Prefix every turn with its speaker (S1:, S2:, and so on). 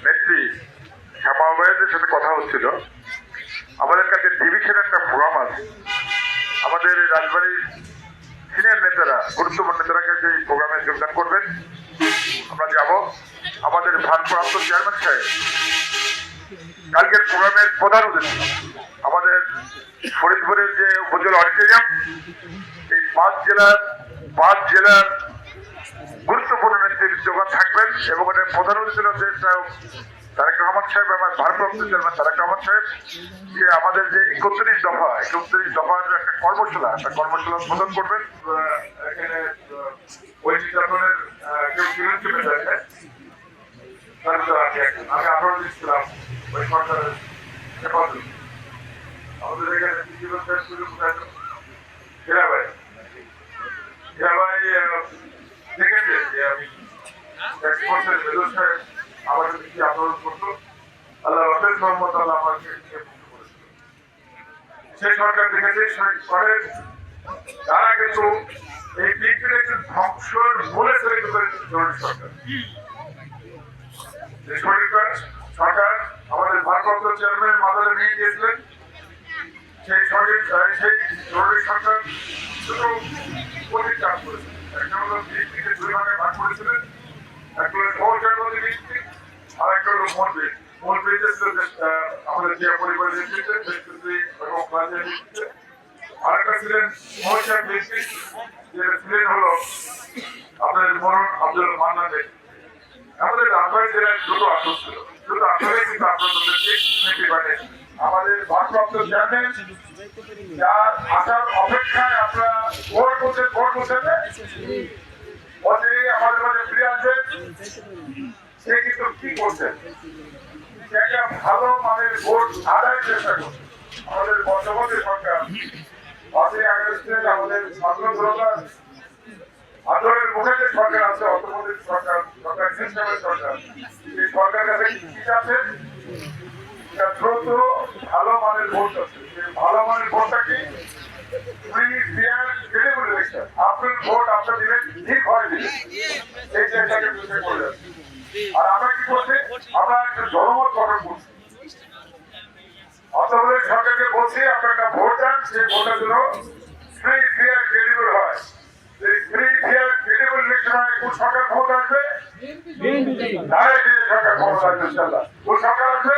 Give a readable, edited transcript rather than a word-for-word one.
S1: নেত্রী শ্যামাবাইদের সাথে কথা হচ্ছিল। আমাদের কাছে ডিভিশন একটা প্রোগ্রাম আছে, আমাদের রাজবাড়ির সিনিয়র নেতারা, গুরুত্বপূর্ণ নেতারা কাছে এই প্রোগ্রামে যোগদান করবেন। আমরা যাব। আমাদের ভারপ্রাপ্ত চেয়ারম্যান সাহেব কালকের প্রোগ্রামের প্রধান অতিথি আমাদের ফরিদপুরের যে উপজেলা অডিটোরিয়াম, এই পাঁচ জেলার গুরুত্বপূর্ণ নেতৃত্বগণ থাকবেন এবং এটার প্রধান অতিথি তারেক রহমান সাহেব, আমার ভারপ্রাপ্ত চেয়ারম্যান তারেক রহমান সাহেব, যে আমাদের যে 31 দফার একটা কর্মশালা উদ্বোধন করবেন। এখানে ওই নির্যাতনের কেউ ছিলেন আমি আঠারো দিন ছিলাম ওই সরকারের হেফাজতে। আমাদের এখানে হীরাবাই দেখেছে যে আমি মেজর সাহেব আমার কাছে কি আন্দোলন করতো, আল্লাহ রফেজ মোহাম্মদ আল্লাহ আমাকে মুক্ত করেছিল। সেই সরকার দেখেছে তারা কিন্তু এই পৃথিবীর একটি ধ্বংসের মূলে তৈরি করেছে জরুরি সরকার। যে সরকার আমাদের ভারপ্রাপ্ত চেয়ারম্যান মাদারে নিয়ে গিয়েছিলেন, সেই জরুরি সরকার দুটো প্রতীক কাজ করেছে। একটা হলো ভিত্তিকে দুই ভাগে ভাগ করেছিলেন, একটা হলো সহজের ভিত্তি, আর একটা হলো মূল ভিত্তি ছিল আমাদের জিয়া পরিবারের ভিত্তিতে এবং রাজের ভিত্তিতে। আর একটা ছিলেন মহিষার ভিত্তি, যেটা ছিলেন হলো আপনাদের মরণ আব্দুল মান্নানের। আমাদের রাজবাড়ী জেলায় দুটো আসন ছিল, দুটো আসলে কিন্তু আপনাদেরকে নেত্রী বানিয়েছে। আমাদের ভারপ্রাপ্ত চেয়ারম্যান যার আসার অপেক্ষায় আপনারা ভোট বলছেন আমাদের মাঝে ফিরে আসবে। সে কিন্তু কি করছেন, সে একটা ভালো মানের ভোট আদায়ের চেষ্টা করছে। আমাদের বর্তমানে সরকার 5ই আগস্টে আমাদের ছাত্রজনতার আন্দোলনের মুখে যে সরকার আছে, অর্থমন্ত্রী সরকার সিস্টেমের সরকার, এই সরকার কাছে কি আছে, দ্রুত ভালো মানের ভোট আছে। ভালো মানের ভোটটা কি? Free fair credible election. আপনার ভোট আপনার দিবেন, ঠিক হয় দিবেন, এই চেষ্টাকে বুঝে করে যাচ্ছে। আর আমরা কি করছি, আমরা একটা জনমত গঠন করছি। অর্থমন্ত্রী সরকারকে বলছি আপনার একটা ভোট দেন, সেই ভোটের জন্য ফ্রি ফেয়ার ক্রেডিবল হয়। ফ্রি ফেয়ার ক্রেডিবল ইলেকশন হয়, কোন সরকার ক্ষমতা আসবে? সরকার ক্ষমতা আসবে, ইনশাআল্লাহ। কোন সরকার আসবে?